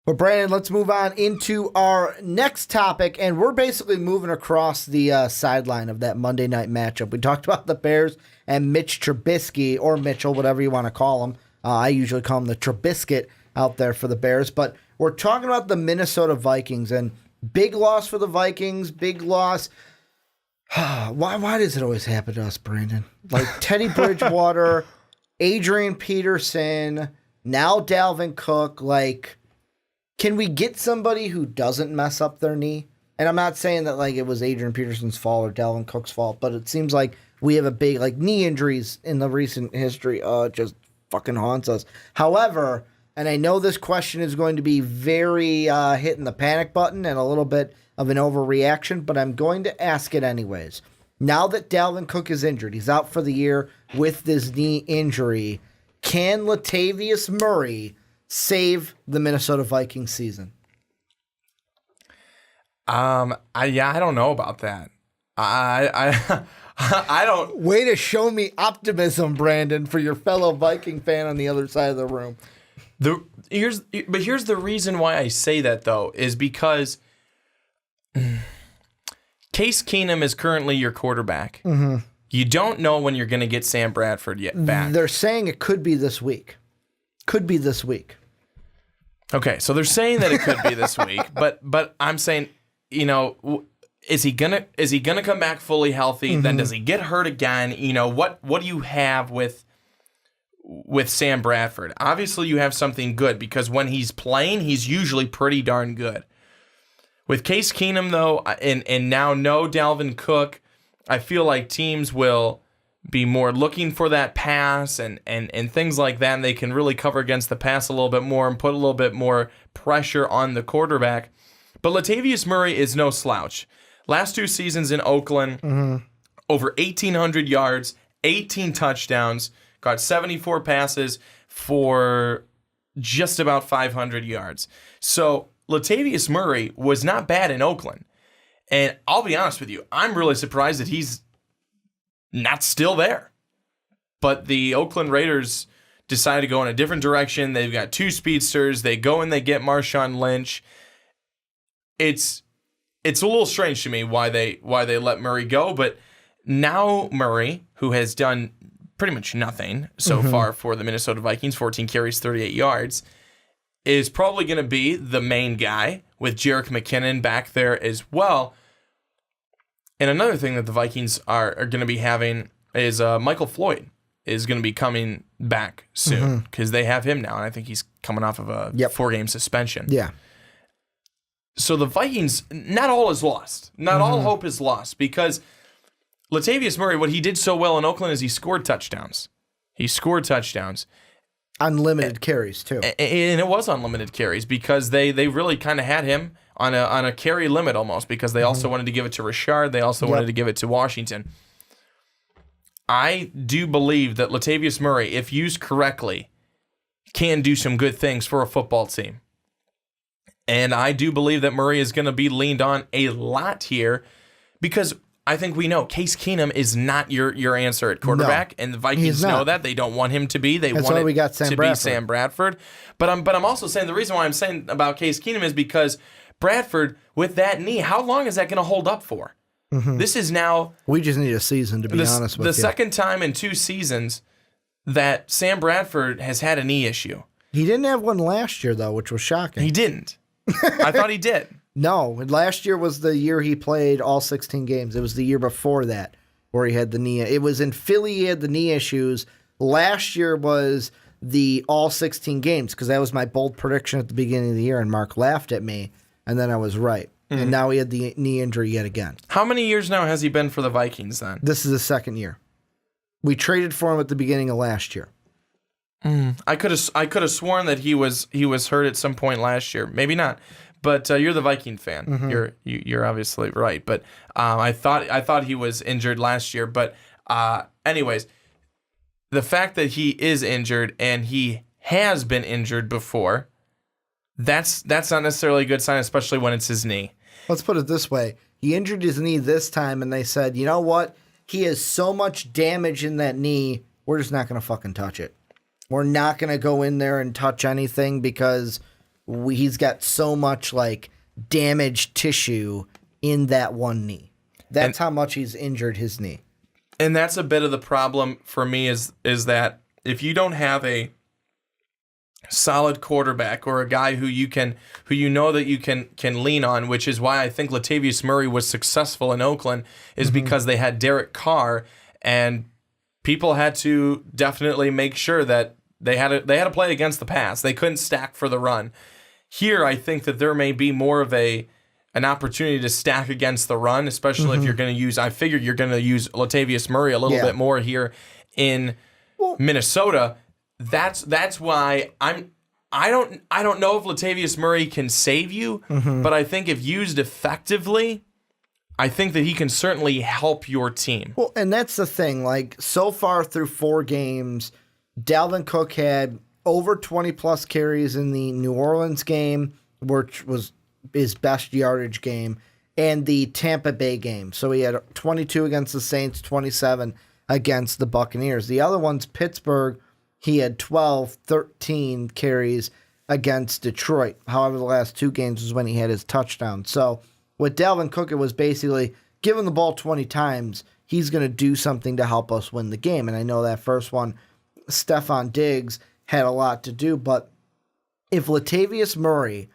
Well, Brandon, let's move on into our next topic, and we're basically moving across the sideline of that Monday night matchup. We talked about the Bears and Mitch Trubisky, or Mitchell, whatever you want to call him. I usually call him the Trubiscuit out there for the Bears, but we're talking about the Minnesota Vikings, and big loss for the Vikings, big loss. Why does it always happen to us, Brandon? Like Teddy Bridgewater, Adrian Peterson, now Dalvin Cook, like... Can we get somebody who doesn't mess up their knee? And I'm not saying that like it was Adrian Peterson's fault or Dalvin Cook's fault, but it seems like we have a big like knee injuries in the recent history. It just fucking haunts us. However, and I know this question is going to be very hitting the panic button and a little bit of an overreaction, but I'm going to ask it anyways. Now that Dalvin Cook is injured, he's out for the year with this knee injury. Can Latavius Murray save the Minnesota Vikings season? I don't know about that. I don't. Way to show me optimism, Brandon, for your fellow Viking fan on the other side of the room. Here's the reason why I say that though is because Case Keenum is currently your quarterback. Mm-hmm. You don't know when you're going to get Sam Bradford yet back. They're saying it could be this week. Could be this week. Okay, so they're saying that it could be this week, but I'm saying, you know, is he gonna come back fully healthy? Mm-hmm. Then does he get hurt again? You know, what do you have with Sam Bradford? Obviously, you have something good because when he's playing, he's usually pretty darn good. With Case Keenum though, and now no Dalvin Cook, I feel like teams will be more looking for that pass and things like that, and they can really cover against the pass a little bit more and put a little bit more pressure on the quarterback. But Latavius Murray is no slouch. Last 2 seasons in Oakland, over 1,800 yards, 18 touchdowns, got 74 passes for just about 500 yards. So Latavius Murray was not bad in Oakland. And I'll be honest with you, I'm really surprised that he's not still there. But the Oakland Raiders decided to go in a different direction. They've got 2 speedsters. They go and they get Marshawn Lynch. It's a little strange to me why they let Murray go, but now Murray, who has done pretty much nothing so far for the Minnesota Vikings, 14 carries, 38 yards, is probably going to be the main guy with Jerick McKinnon back there as well. And another thing that the Vikings are going to be having is Michael Floyd is going to be coming back soon because they have him now, and I think he's coming off of a 4-game suspension. Yeah. So the Vikings, not all is lost. Not all hope is lost because Latavius Murray, what he did so well in Oakland is he scored touchdowns. Unlimited carries, too. And it was unlimited carries because they really kind of had him on a carry limit almost because they also wanted to give it to Richard. They also wanted to give it to Washington. I do believe that Latavius Murray, if used correctly, can do some good things for a football team. And I do believe that Murray is going to be leaned on a lot here because I think we know Case Keenum is not your answer at quarterback, and the Vikings know that. They don't want him to be. They want it to be Sam Bradford. But I'm also saying the reason why I'm saying about Case Keenum is because Bradford, with that knee, how long is that going to hold up for? This is now... We just need a season, to be honest with you. The second time in 2 seasons that Sam Bradford has had a knee issue. He didn't have one last year, though, which was shocking. He didn't. I thought he did. No, last year was the year he played all 16 games. It was the year before that where he had the knee. It was in Philly he had the knee issues. Last year was the all 16 games because that was my bold prediction at the beginning of the year, and Mark laughed at me, and then I was right. And now he had the knee injury yet again. How many years now has he been for the Vikings then? This is his 2nd year. We traded for him at the beginning of last year. I could have sworn that he was hurt at some point last year. Maybe not. But you're the Viking fan. You're obviously right. But I thought he was injured last year. But anyways, the fact that he is injured and he has been injured before, that's not necessarily a good sign, especially when it's his knee. Let's put it this way. He injured his knee this time, and they said, you know what? He has so much damage in that knee, we're just not going to fucking touch it. We're not going to go in there and touch anything because he's got so much like damaged tissue in that one knee. That's how much he's injured his knee. And that's a bit of the problem for me is that if you don't have a solid quarterback or a guy who you know that you can lean on, which is why I think Latavius Murray was successful in Oakland, is because they had Derek Carr, and people had to definitely make sure that they had to play against the pass. They couldn't stack for the run. Here, I think that there may be more of an opportunity to stack against the run, especially if you're going to use. I figured you're going to use Latavius Murray a little bit more here in Minnesota. That's why I don't know if Latavius Murray can save you, but I think if used effectively, I think that he can certainly help your team. Well, and that's the thing. Like, so far through 4 games, Dalvin Cook had over 20-plus carries in the New Orleans game, which was his best yardage game, and the Tampa Bay game. So he had 22 against the Saints, 27 against the Buccaneers. The other one's Pittsburgh. He had 13 carries against Detroit. However, the last 2 games was when he had his touchdown. So with Dalvin Cook, it was basically give him the ball 20 times. He's going to do something to help us win the game. And I know that first one, Stephon Diggs, had a lot to do. But if Latavius Murray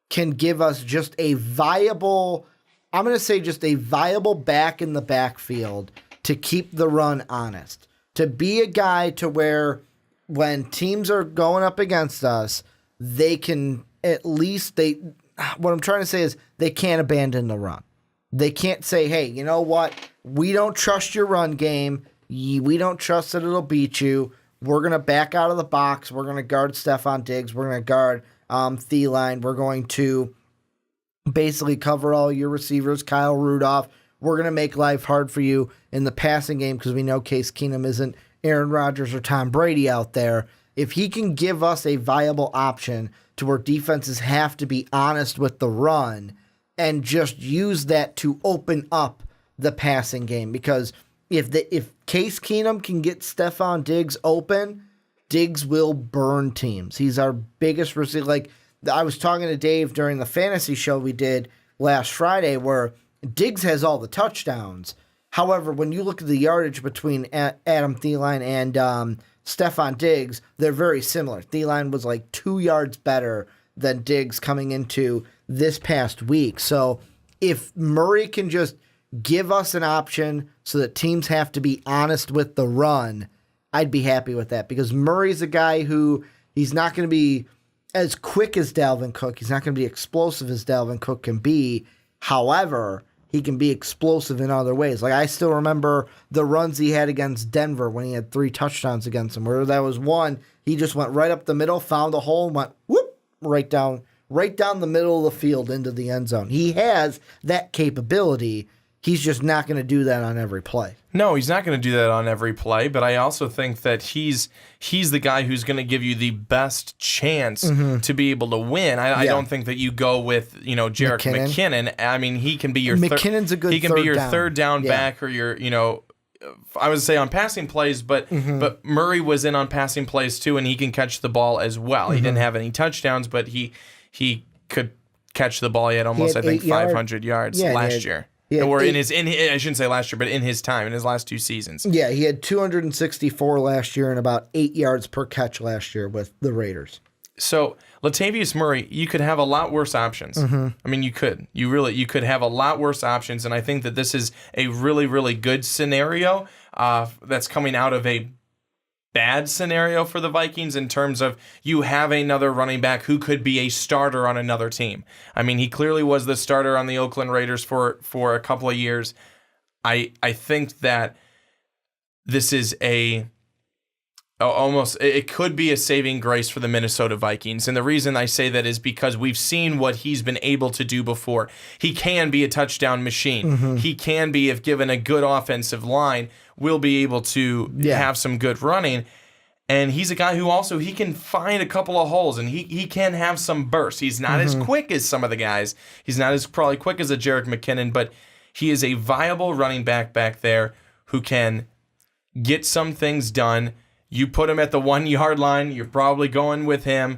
can give us just a viable, I'm going to say just a viable back in the backfield to keep the run honest, to be a guy to where when teams are going up against us, they can at least, what I'm trying to say is they can't abandon the run. They can't say, hey, you know what? We don't trust your run game. We don't trust that it'll beat you. We're going to back out of the box. We're going to guard Stephon Diggs. We're going to guard Thielen. We're going to basically cover all your receivers, Kyle Rudolph. We're going to make life hard for you in the passing game because we know Case Keenum isn't Aaron Rodgers or Tom Brady out there. If he can give us a viable option to where defenses have to be honest with the run and just use that to open up the passing game, because if Case Keenum can get Stephon Diggs open, Diggs will burn teams. He's our biggest receiver. Like, I was talking to Dave during the fantasy show we did last Friday where Diggs has all the touchdowns. However, when you look at the yardage between Adam Thielen and Stephon Diggs, they're very similar. Thielen was like 2 yards better than Diggs coming into this past week. So if Murray can just give us an option so that teams have to be honest with the run, I'd be happy with that, because Murray's a guy who he's not going to be as quick as Dalvin Cook. He's not going to be explosive as Dalvin Cook can be. However, he can be explosive in other ways. Like, I still remember the runs he had against Denver when he had 3 touchdowns against him, where that was one, he just went right up the middle, found a hole, and went whoop, right down the middle of the field into the end zone. He has that capability. He's just not going to do that on every play. No, he's not going to do that on every play, but I also think that he's the guy who's going to give you the best chance to be able to win. I don't think that you go with, Jerick McKinnon. I mean, he can be your McKinnon's a good he can be your down. third down back, or your, I would say on passing plays, but Murray was in on passing plays too, and he can catch the ball as well. He didn't have any touchdowns, but he could catch the ball. He had almost, I think, 500 yards last year. Or I shouldn't say last year, but in his time, in his last 2 seasons. Yeah, he had 264 last year and about 8 yards per catch last year with the Raiders. So Latavius Murray, you could have a lot worse options. I mean, you could. You could have a lot worse options, and I think that this is a really, really good scenario that's coming out of a bad scenario for the Vikings in terms of you have another running back who could be a starter on another team. I mean, he clearly was the starter on the Oakland Raiders for a couple of years. I think that this is it could be a saving grace for the Minnesota Vikings. And the reason I say that is because we've seen what he's been able to do before. He can be a touchdown machine. He can be, if given a good offensive line, will be able to have some good running. And he's a guy who also, he can find a couple of holes, and he can have some bursts. He's not as quick as some of the guys. He's not as probably quick as a Jerick McKinnon, but he is a viable running back there who can get some things done. You put him at the 1 yard line, you're probably going with him.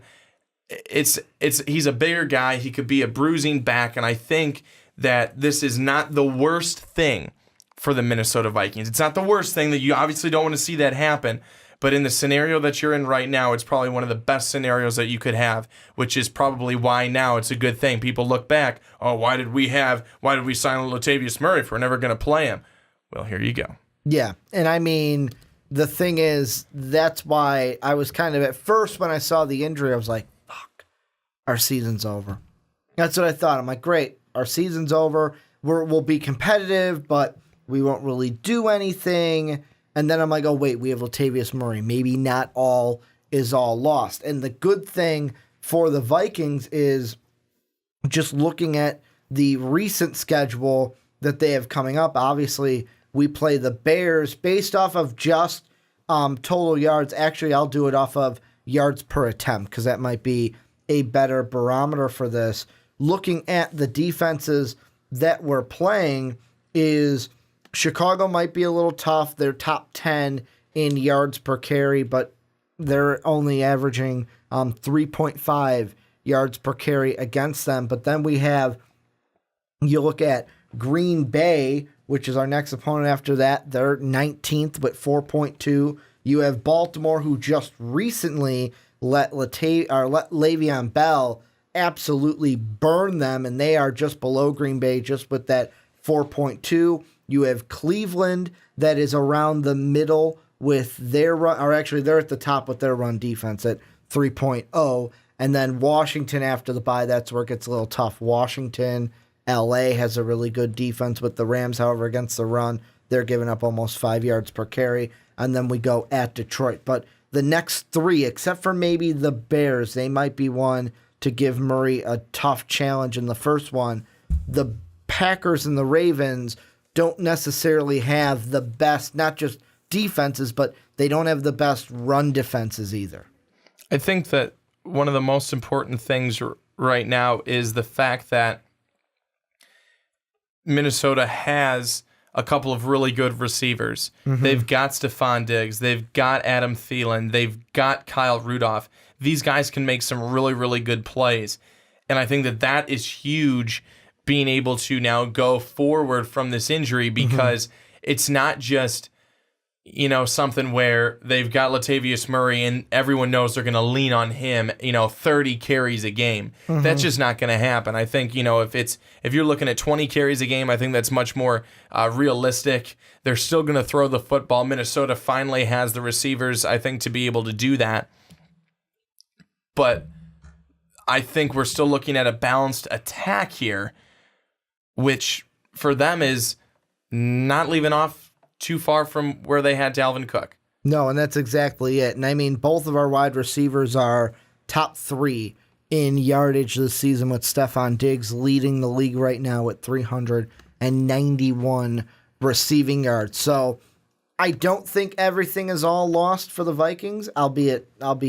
he's a bigger guy. He could be a bruising back, and I think that this is not the worst thing for the Minnesota Vikings. It's not the worst thing that you obviously don't want to see that happen, but in the scenario that you're in right now, it's probably one of the best scenarios that you could have, which is probably why now it's a good thing. People look back, oh, why did we sign Latavius Murray if we're never going to play him? Well, here you go. Yeah, and I mean, the thing is, that's why I was kind of, at first when I saw the injury, I was like, fuck, our season's over. That's what I thought. I'm like, great, our season's over. We'll be competitive, but we won't really do anything. And then I'm like, oh, wait, we have Latavius Murray. Maybe not all is all lost. And the good thing for the Vikings is just looking at the recent schedule that they have coming up. Obviously, we play the Bears based off of just total yards. Actually, I'll do it off of yards per attempt because that might be a better barometer for this. Looking at the defenses that we're playing is Chicago might be a little tough. They're top 10 in yards per carry, but they're only averaging 3.5 yards per carry against them. But then you look at Green Bay, which is our next opponent after that. They're 19th with 4.2. You have Baltimore, who just recently let Le'Veon Bell absolutely burn them, and they are just below Green Bay, just with that 4.2. You have Cleveland that is around the middle with their run, or actually they're at the top with their run defense at 3.0. And then Washington after the bye, that's where it gets a little tough. Washington, LA has a really good defense with the Rams, however, against the run, they're giving up almost 5 yards per carry. And then we go at Detroit. But the next three, except for maybe the Bears, they might be one to give Murray a tough challenge in the first one. The Packers and the Ravens don't necessarily have the best, not just defenses, but they don't have the best run defenses either. I think that one of the most important things right now is the fact that Minnesota has a couple of really good receivers. Mm-hmm. They've got Stephon Diggs. They've got Adam Thielen. They've got Kyle Rudolph. These guys can make some really, really good plays. And I think that is huge, being able to now go forward from this injury, because it's not just, something where they've got Latavius Murray and everyone knows they're going to lean on him, 30 carries a game. That's just not going to happen. I think, if you're looking at 20 carries a game, I think that's much more realistic. They're still going to throw the football. Minnesota finally has the receivers, I think, to be able to do that. But I think we're still looking at a balanced attack here, which for them is not leaving off too far from where they had Dalvin Cook. No, and that's exactly it. And I mean, both of our wide receivers are top 3 in yardage this season, with Stephon Diggs leading the league right now at 391 receiving yards. So I don't think everything is all lost for the Vikings. I'll be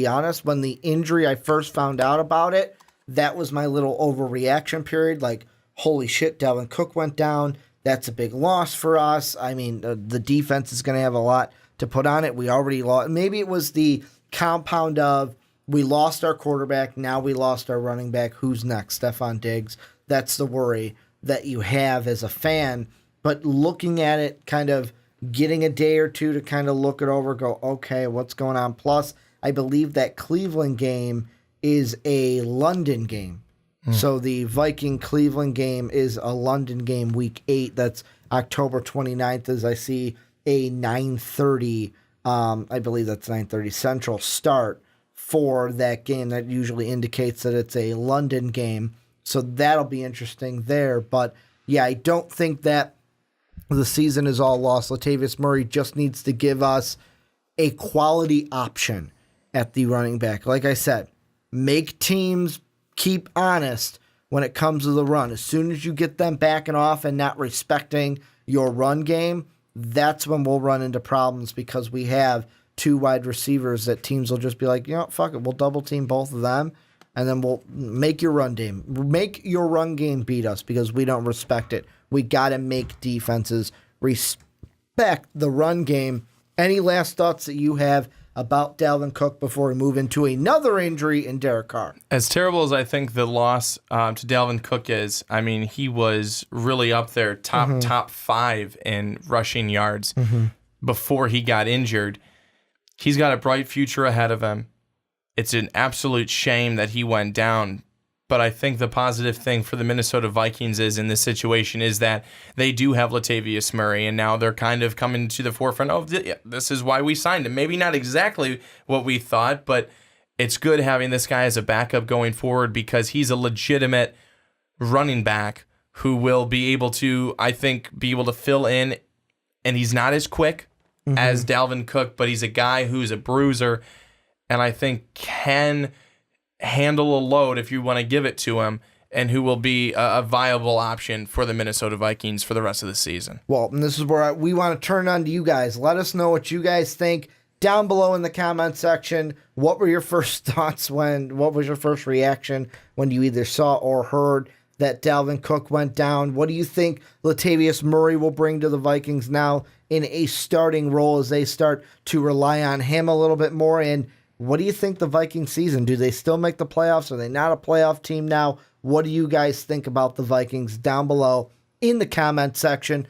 honest, when the injury, I first found out about it, that was my little overreaction period. Like, holy shit, Dalvin Cook went down. That's a big loss for us. I mean, the defense is going to have a lot to put on it. We already lost. Maybe it was the compound of we lost our quarterback, now we lost our running back. Who's next? Stephon Diggs. That's the worry that you have as a fan. But looking at it, kind of getting a day or two to kind of look it over, go, okay, what's going on? Plus, I believe that Cleveland game is a London game. So the Viking-Cleveland game is a London game, Week 8. That's October 29th, as I see a 9:30, I believe that's 9:30 Central start for that game. That usually indicates that it's a London game. So that'll be interesting there. But, yeah, I don't think that the season is all lost. Latavius Murray just needs to give us a quality option at the running back. Like I said, make teams keep honest when it comes to the run. As soon as you get them backing off and not respecting your run game, that's when we'll run into problems, because we have 2 wide receivers that teams will just be like, fuck it, we'll double team both of them, and then we'll make your run game beat us because we don't respect it. We got to make defenses respect the run game. Any last thoughts that you have about Dalvin Cook before we move into another injury in Derek Carr. As terrible as I think the loss to Dalvin Cook is, I mean, he was really up there, top 5 in rushing yards before he got injured. He's got a bright future ahead of him. It's an absolute shame that he went down. But I think the positive thing for the Minnesota Vikings is in this situation is that they do have Latavius Murray, and now they're kind of coming to the forefront. Oh, this is why we signed him. Maybe not exactly what we thought, but it's good having this guy as a backup going forward because he's a legitimate running back who will be able to, I think, fill in, and he's not as quick as Dalvin Cook, but he's a guy who's a bruiser, and I think can handle a load if you want to give it to him, and who will be a viable option for the Minnesota Vikings for the rest of the season. Well, and this is where we want to turn on to you guys. Let us know what you guys think down below in the comment section. What were your first thoughts what was your first reaction when you either saw or heard that Dalvin Cook went down? What do you think Latavius Murray will bring to the Vikings now in a starting role as they start to rely on him a little bit more? And what do you think the Viking season? Do they still make the playoffs? Are they not a playoff team now? What do you guys think about the Vikings down below in the comment section?